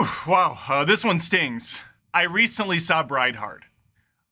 Whew, wow, this one stings. I recently saw Brideheart,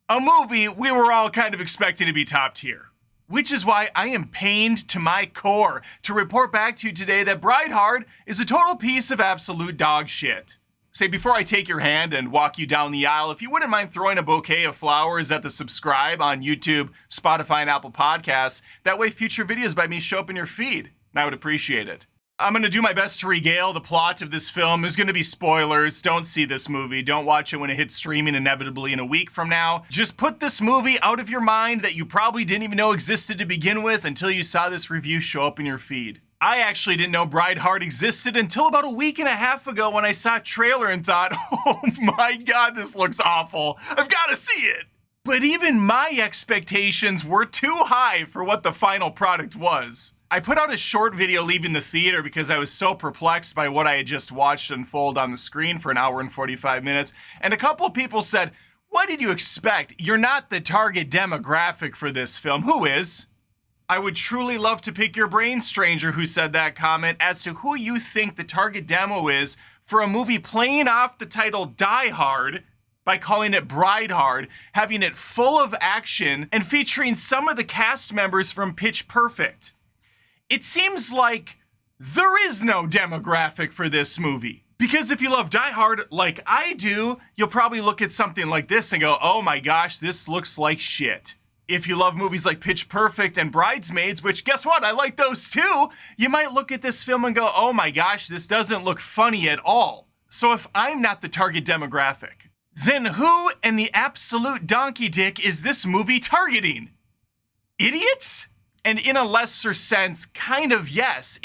a movie we were all kind of expecting to be top tier. Which is why I am pained to my core to report back to you today that Brideheart is a total piece of absolute dog shit. Say, before I take your hand and walk you down the aisle, if you wouldn't mind throwing a bouquet of flowers at the subscribe on YouTube, Spotify, and Apple Podcasts, that way future videos by me show up in your feed, and I would appreciate it. I'm going to do my best to regale the plot of this film. There's going to be spoilers. Don't see this movie. Don't watch it when it hits streaming inevitably in a week from now. Just put this movie out of your mind that you probably didn't even know existed to begin with until you saw this review show up in your feed. I actually didn't know Brideheart existed until about a week and a half ago when I saw a trailer and thought, oh my God, this looks awful. I've got to see it. But even my expectations were too high for what the final product was. I put out a short video leaving the theater because I was so perplexed by what I had just watched unfold on the screen for an hour and 45 minutes. And a couple of people said, what did you expect? You're not the target demographic for this film. Who is? I would truly love to pick your brain, stranger who said that comment, as to who you think the target demo is for a movie playing off the title Die Hard by calling it Brideheart, having it full of action, and featuring some of the cast members from Pitch Perfect. It seems like there is no demographic for this movie. Because if you love Die Hard like I do, you'll probably look at something like this and go, oh my gosh, this looks like shit. If you love movies like Pitch Perfect and Bridesmaids, which guess what, I like those too, you might look at this film and go, oh my gosh, this doesn't look funny at all. So if I'm not the target demographic, then who in the absolute donkey dick is this movie targeting? Idiots? And in a lesser sense, kind of yes.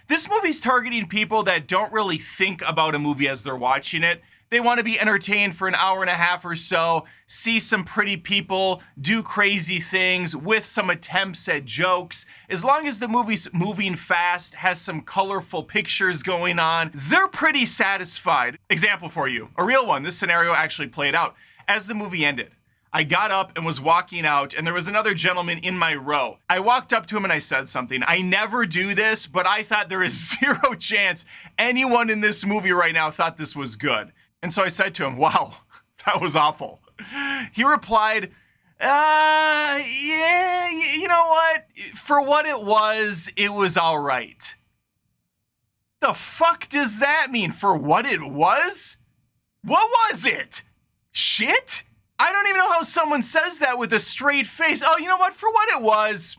This movie's targeting people that don't really think about a movie as they're watching it. They want to be entertained for an hour and a half or so, see some pretty people do crazy things with some attempts at jokes. As long as the movie's moving fast, has some colorful pictures going on, they're pretty satisfied. Example for you, a real one. This scenario actually played out. As the movie ended, I got up and was walking out, and there was another gentleman in my row. I walked up to him and I said something. I never do this, but I thought there is zero chance anyone in this movie right now thought this was good. And so I said to him, wow, that was awful. He replied, yeah, you know what? For what it was all right. The fuck does that mean? For what it was? What was it? Shit? I don't even know how someone says that with a straight face. Oh, you know what? For what it was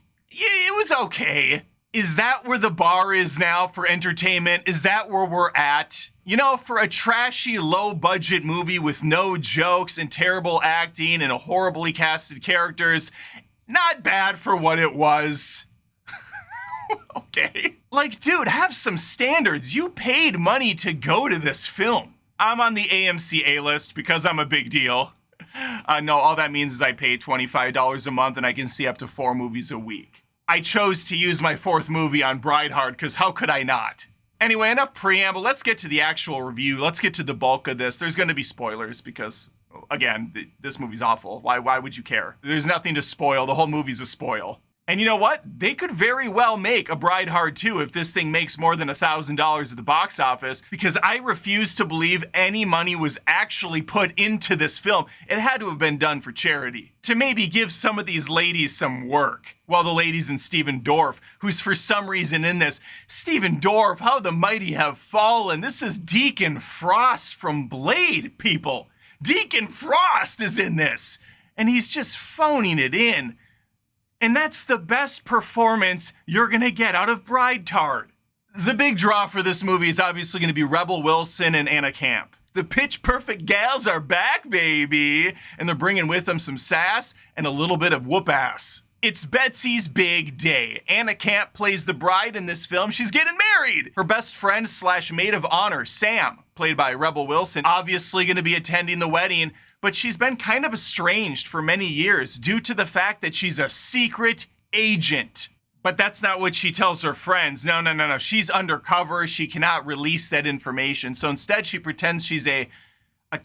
okay. Is that where the bar is now for entertainment? Is that where we're at? You know, for a trashy, low-budget movie with no jokes and terrible acting and horribly casted characters, not bad for what it was. Okay. Like, dude, have some standards. You paid money to go to this film. I'm on the AMC A-list because I'm a big deal. No, all that means is I pay $25 a month and I can see up to 4 movies a week. I chose to use my 4th movie on Brideheart because how could I not? Anyway, enough preamble. Let's get to the actual review. Let's get to the bulk of this. There's going to be spoilers because, again, this movie's awful. Why would you care? There's nothing to spoil. The whole movie's a spoil. And you know what? They could very well make a Brideheart 2 if this thing makes more than $1,000 at the box office, because I refuse to believe any money was actually put into this film. It had to have been done for charity, to maybe give some of these ladies some work. Well, the ladies and Stephen Dorff, who's for some reason in this. Stephen Dorff, how the mighty have fallen. This is Deacon Frost from Blade, people. Deacon Frost is in this, and he's just phoning it in. And that's the best performance you're going to get out of Brideheart. The big draw for this movie is obviously going to be Rebel Wilson and Anna Camp. The Pitch Perfect gals are back, baby. And they're bringing with them some sass and a little bit of whoop ass. It's Betsy's big day. Anna Camp plays the bride in this film. She's getting married. Her best friend / maid of honor, Sam, played by Rebel Wilson, obviously going to be attending the wedding, but she's been kind of estranged for many years due to the fact that she's a secret agent. But that's not what she tells her friends. No. She's undercover. She cannot release that information. So instead, she pretends she's a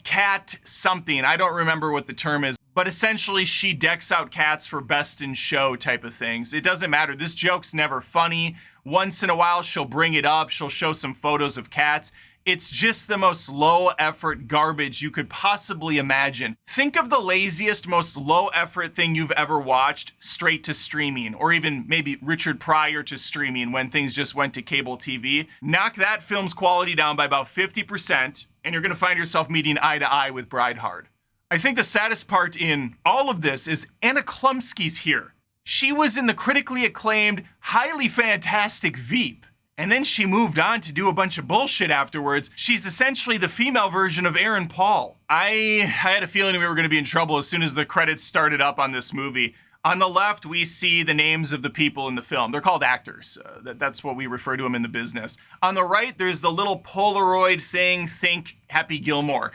cat something. I don't remember what the term is. But essentially, she decks out cats for best in show type of things. It doesn't matter. This joke's never funny. Once in a while, she'll bring it up. She'll show some photos of cats. It's just the most low effort garbage you could possibly imagine. Think of the laziest, most low effort thing you've ever watched straight to streaming, or even maybe Richard Pryor to streaming when things just went to cable TV. Knock that film's quality down by about 50%, and you're gonna find yourself meeting eye to eye with Bride Hard. I think the saddest part in all of this is Anna Klumsky's here. She was in the critically acclaimed, highly fantastic Veep. And then she moved on to do a bunch of bullshit afterwards. She's essentially the female version of Aaron Paul. I had a feeling we were going to be in trouble as soon as the credits started up on this movie. On the left, we see the names of the people in the film. They're called actors. That's what we refer to them in the business. On the right, there's the little Polaroid thing, think Happy Gilmore.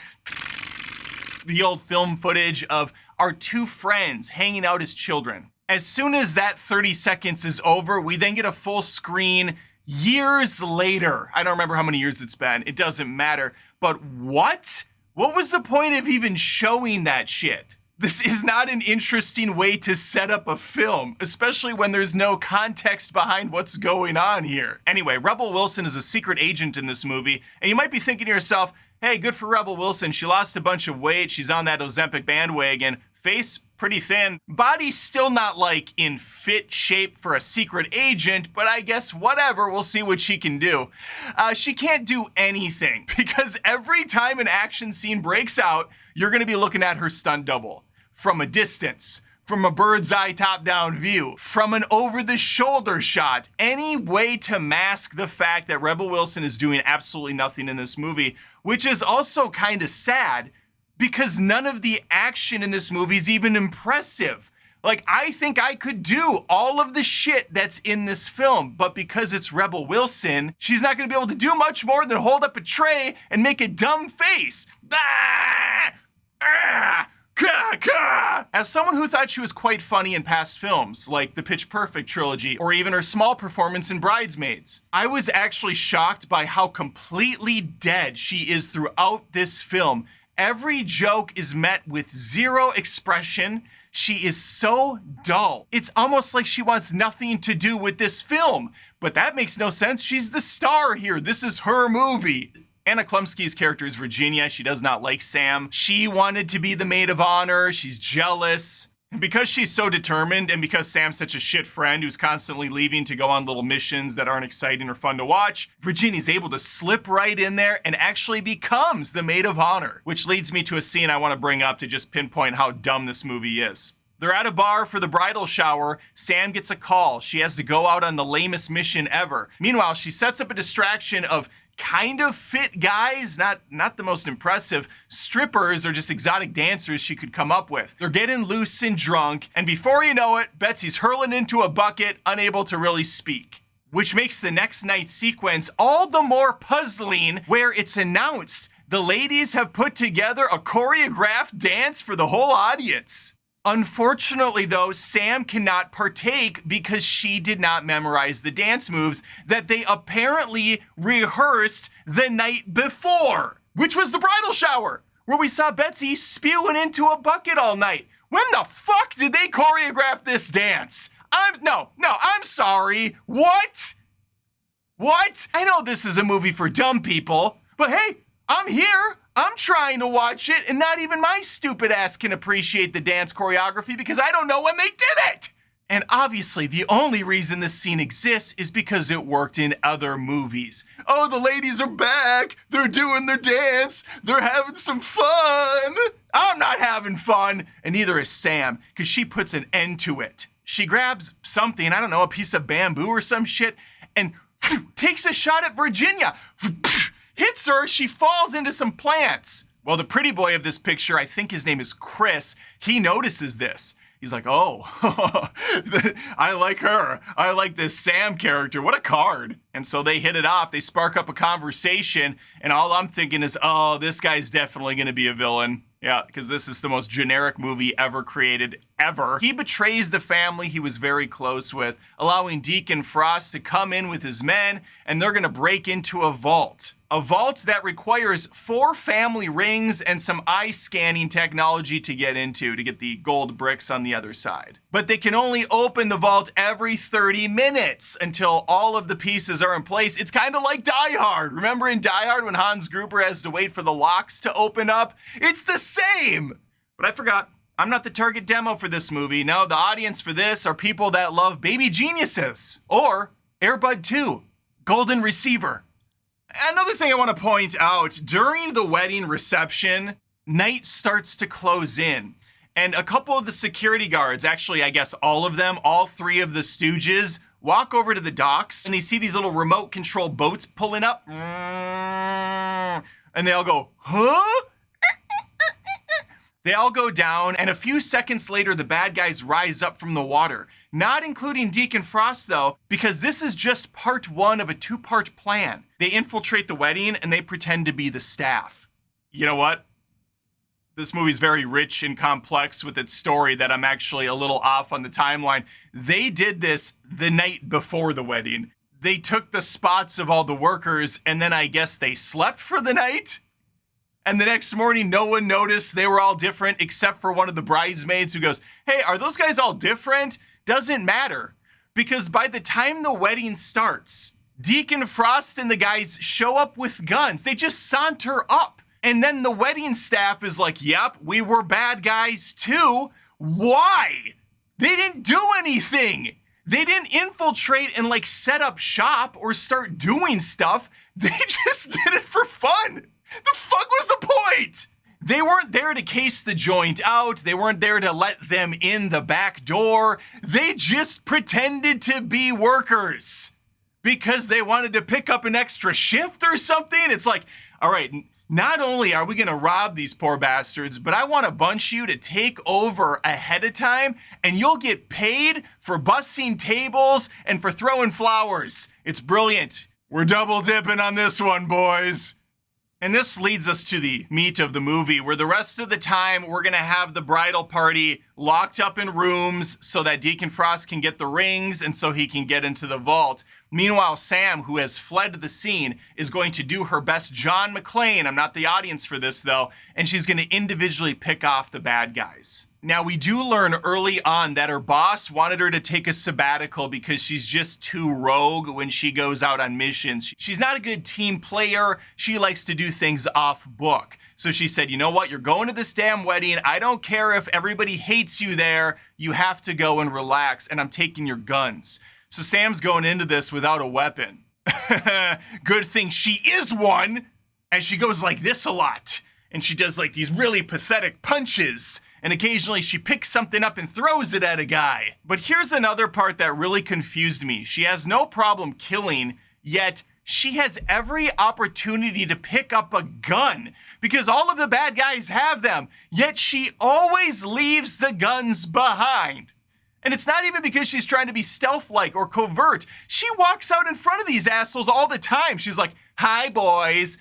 The old film footage of our two friends hanging out as children. As soon as that 30 seconds is over, we then get a full screen years later. I don't remember how many years it's been. It doesn't matter. But what? What was the point of even showing that shit? This is not an interesting way to set up a film, especially when there's no context behind what's going on here. Anyway, Rebel Wilson is a secret agent in this movie, and you might be thinking to yourself, hey, good for Rebel Wilson. She lost a bunch of weight. She's on that Ozempic bandwagon. Face pretty thin. Body still not like in fit shape for a secret agent, but I guess whatever, we'll see what she can do. She can't do anything because every time an action scene breaks out, you're gonna be looking at her stunt double from a distance, from a bird's eye top-down view, from an over-the-shoulder shot, any way to mask the fact that Rebel Wilson is doing absolutely nothing in this movie, which is also kind of sad because none of the action in this movie is even impressive. Like, I think I could do all of the shit that's in this film, but because it's Rebel Wilson, she's not gonna be able to do much more than hold up a tray and make a dumb face. Ah! Ah! As someone who thought she was quite funny in past films, like the Pitch Perfect trilogy, or even her small performance in Bridesmaids, I was actually shocked by how completely dead she is throughout this film. Every joke is met with zero expression. She is so dull. It's almost like she wants nothing to do with this film. But that makes no sense. She's the star here. This is her movie. Anna Klumsky's character is Virginia. She does not like Sam. She wanted to be the maid of honor. She's jealous. And because she's so determined, and because Sam's such a shit friend who's constantly leaving to go on little missions that aren't exciting or fun to watch, Virginia's able to slip right in there and actually becomes the maid of honor. Which leads me to a scene I want to bring up to just pinpoint how dumb this movie is. They're at a bar for the bridal shower. Sam gets a call. She has to go out on the lamest mission ever. Meanwhile, she sets up a distraction of kind of fit guys, not the most impressive, strippers or just exotic dancers she could come up with. They're getting loose and drunk, and before you know it, Betsy's hurling into a bucket, unable to really speak. Which makes the next night's sequence all the more puzzling, where it's announced the ladies have put together a choreographed dance for the whole audience. Unfortunately, though, Sam cannot partake because she did not memorize the dance moves that they apparently rehearsed the night before, which was the bridal shower, where we saw Betsy spewing into a bucket all night. When the fuck did they choreograph this dance? I'm sorry. What? I know this is a movie for dumb people, but hey, I'm here. I'm trying to watch it, and not even my stupid ass can appreciate the dance choreography because I don't know when they did it! And obviously, the only reason this scene exists is because it worked in other movies. Oh, the ladies are back! They're doing their dance! They're having some fun! I'm not having fun! And neither is Sam, because she puts an end to it. She grabs something, I don't know, a piece of bamboo or some shit, and takes a shot at Virginia. Hits her, she falls into some plants. Well, the pretty boy of this picture, I think his name is Chris, he notices this. He's like, oh, I like her. I like this Sam character. What a card. And so they hit it off. They spark up a conversation. And all I'm thinking is, oh, this guy's definitely going to be a villain. Yeah, because this is the most generic movie ever created, ever. He betrays the family he was very close with, allowing Deacon Frost to come in with his men, and they're going to break into a vault. A vault that requires 4 family rings and some eye scanning technology to get into to get the gold bricks on the other side. But they can only open the vault every 30 minutes until all of the pieces are in place. It's kind of like Die Hard. Remember in Die Hard when Hans Gruber has to wait for the locks to open up? It's the same! But I forgot. I'm not the target demo for this movie. No, the audience for this are people that love Baby Geniuses or Air Bud 2, Golden Receiver. Another thing I want to point out, during the wedding reception, night starts to close in. And a couple of the security guards, actually, I guess all of them, all 3 of the Stooges, walk over to the docks and they see these little remote control boats pulling up. And they all go, huh? They all go down, and a few seconds later, the bad guys rise up from the water. Not including Deacon Frost, though, because this is just part 1 of a 2-part plan. They infiltrate the wedding, and they pretend to be the staff. You know what? This movie's very rich and complex with its story that I'm actually a little off on the timeline. They did this the night before the wedding. They took the spots of all the workers, and then I guess they slept for the night? And the next morning, no one noticed they were all different except for one of the bridesmaids who goes, hey, are those guys all different? Doesn't matter. Because by the time the wedding starts, Deacon Frost and the guys show up with guns. They just saunter up. And then the wedding staff is like, yep, we were bad guys too. Why? They didn't do anything. They didn't infiltrate and like set up shop or start doing stuff. They just did it for fun. The fuck was the point? They weren't there to case the joint out. They weren't there to let them in the back door. They just pretended to be workers because they wanted to pick up an extra shift or something. It's like, all right, not only are we going to rob these poor bastards, but I want to bunch you to take over ahead of time and you'll get paid for bussing tables and for throwing flowers. It's brilliant. We're double dipping on this one, boys. And this leads us to the meat of the movie, where the rest of the time we're going to have the bridal party locked up in rooms so that Deacon Frost can get the rings and so he can get into the vault. Meanwhile, Sam, who has fled the scene, is going to do her best John McClane. I'm not the audience for this, though. And she's going to individually pick off the bad guys. Now, we do learn early on that her boss wanted her to take a sabbatical because she's just too rogue when she goes out on missions. She's not a good team player. She likes to do things off book. So she said, you know what? You're going to this damn wedding. I don't care if everybody hates you there. You have to go and relax, and I'm taking your guns. So Sam's going into this without a weapon. Good thing she is one. And she goes like this a lot. And she does like these really pathetic punches. And occasionally she picks something up and throws it at a guy. But here's another part that really confused me. She has no problem killing, yet she has every opportunity to pick up a gun because all of the bad guys have them. Yet she always leaves the guns behind. And it's not even because she's trying to be stealth-like or covert. She walks out in front of these assholes all the time. She's like, hi, boys.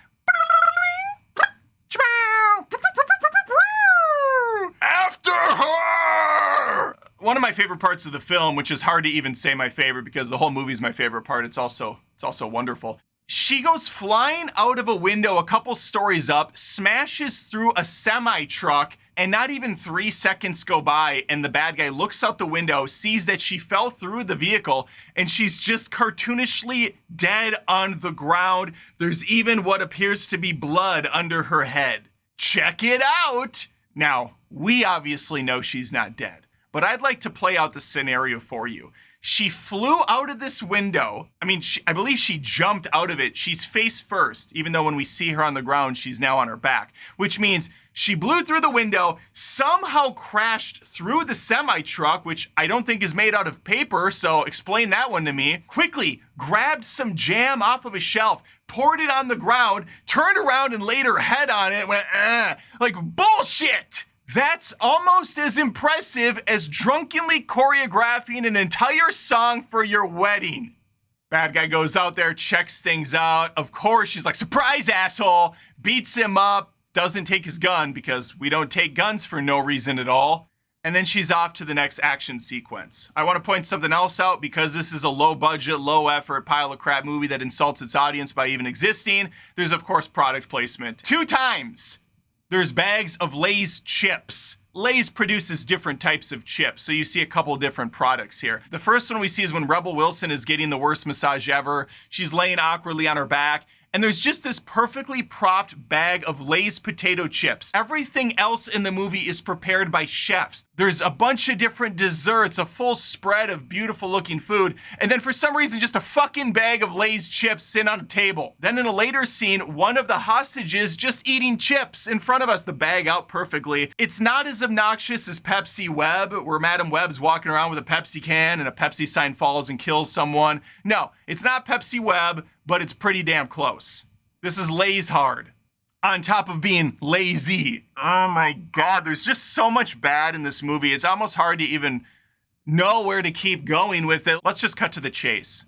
After her! One of my favorite parts of the film, which is hard to even say my favorite because the whole movie's my favorite part. It's also wonderful. She goes flying out of a window a couple stories up, smashes through a semi-truck, and not even 3 seconds go by, and the bad guy looks out the window, sees that she fell through the vehicle, and she's just cartoonishly dead on the ground. There's even what appears to be blood under her head. Check it out! Now, we obviously know she's not dead, but I'd like to play out the scenario for you. She flew out of this window. I believe she jumped out of it. She's face first, even though when we see her on the ground, she's now on her back, which means she blew through the window, somehow crashed through the semi-truck, which I don't think is made out of paper, so explain that one to me. Quickly grabbed some jam off of a shelf, poured it on the ground, turned around and laid her head on it, and went, like bullshit! That's almost as impressive as drunkenly choreographing an entire song for your wedding. Bad guy goes out there, checks things out. Of course, she's like, surprise, asshole. Beats him up, doesn't take his gun because we don't take guns for no reason at all. And then she's off to the next action sequence. I want to point something else out because this is a low budget, low effort pile of crap movie that insults its audience by even existing. There's of course product placement. 2 times there's bags of Lay's chips. Lay's produces different types of chips, so you see a couple different products here. The first one we see is when Rebel Wilson is getting the worst massage ever. She's laying awkwardly on her back, and there's just this perfectly propped bag of Lay's potato chips. Everything else in the movie is prepared by chefs. There's a bunch of different desserts, a full spread of beautiful looking food, and then for some reason just a fucking bag of Lay's chips sitting on a table. Then in a later scene, one of the hostages just eating chips in front of us, the bag out perfectly. It's not as obnoxious as Pepsi Web, where Madam Web's walking around with a Pepsi can and a Pepsi sign falls and kills someone. No, it's not Pepsi Web, but it's pretty damn close. This is Lay's hard, on top of being lazy. Oh my God, there's just so much bad in this movie. It's almost hard to even know where to keep going with it. Let's just cut to the chase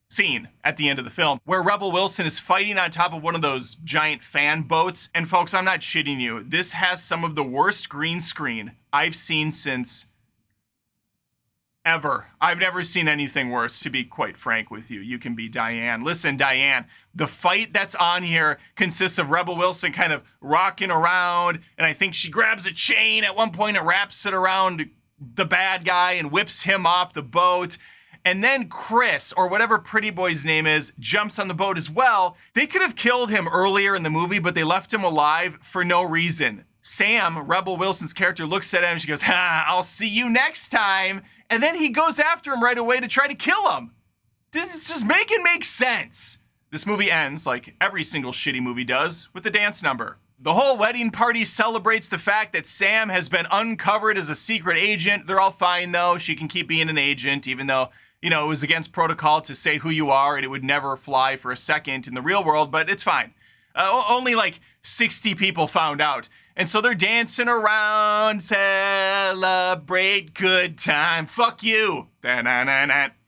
scene at the end of the film, where Rebel Wilson is fighting on top of one of those giant fan boats. And folks, I'm not shitting you. This has some of the worst green screen I've seen since ever. I've never seen anything worse, to be quite frank with you. You can be Diane. Listen, Diane, the fight that's on here consists of Rebel Wilson kind of rocking around, and I think she grabs a chain at one point and wraps it around the bad guy and whips him off the boat. And then Chris, or whatever Pretty Boy's name is, jumps on the boat as well. They could have killed him earlier in the movie, but they left him alive for no reason. Sam, Rebel Wilson's character, looks at him and she goes, I'll see you next time. And then he goes after him right away to try to kill him. This just make sense. This movie ends, like every single shitty movie does, with a dance number. The whole wedding party celebrates the fact that Sam has been uncovered as a secret agent. They're all fine though. She can keep being an agent, even though, you know, it was against protocol to say who you are and it would never fly for a second in the real world, but it's fine. Only like 60 people found out. And so they're dancing around, celebrate good time. Fuck you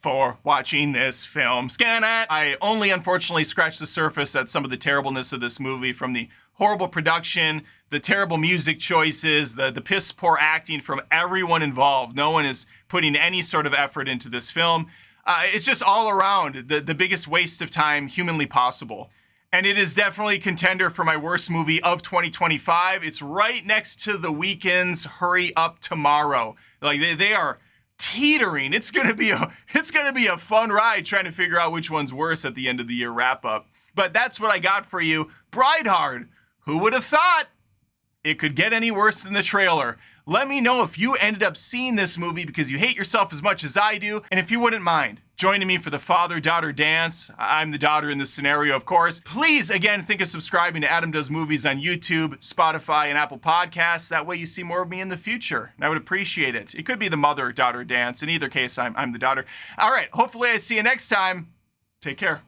for watching this film. I only unfortunately scratched the surface at some of the terribleness of this movie, from the horrible production, the terrible music choices, the piss poor acting from everyone involved. No one is putting any sort of effort into this film. It's just all around the biggest waste of time humanly possible. And it is definitely a contender for my worst movie of 2025. It's right next to The Weeknd's Hurry Up Tomorrow. Like they are teetering. It's gonna be a fun ride trying to figure out which one's worse at the end of the year wrap up. But that's what I got for you. Bride Hard. Who would have thought it could get any worse than the trailer? Let me know if you ended up seeing this movie because you hate yourself as much as I do, and if you wouldn't mind joining me for the father-daughter dance. I'm the daughter in this scenario, of course. Please, again, think of subscribing to Adam Does Movies on YouTube, Spotify, and Apple Podcasts. That way you see more of me in the future, and I would appreciate it. It could be the mother-daughter dance. In either case, I'm the daughter. All right, hopefully I see you next time. Take care.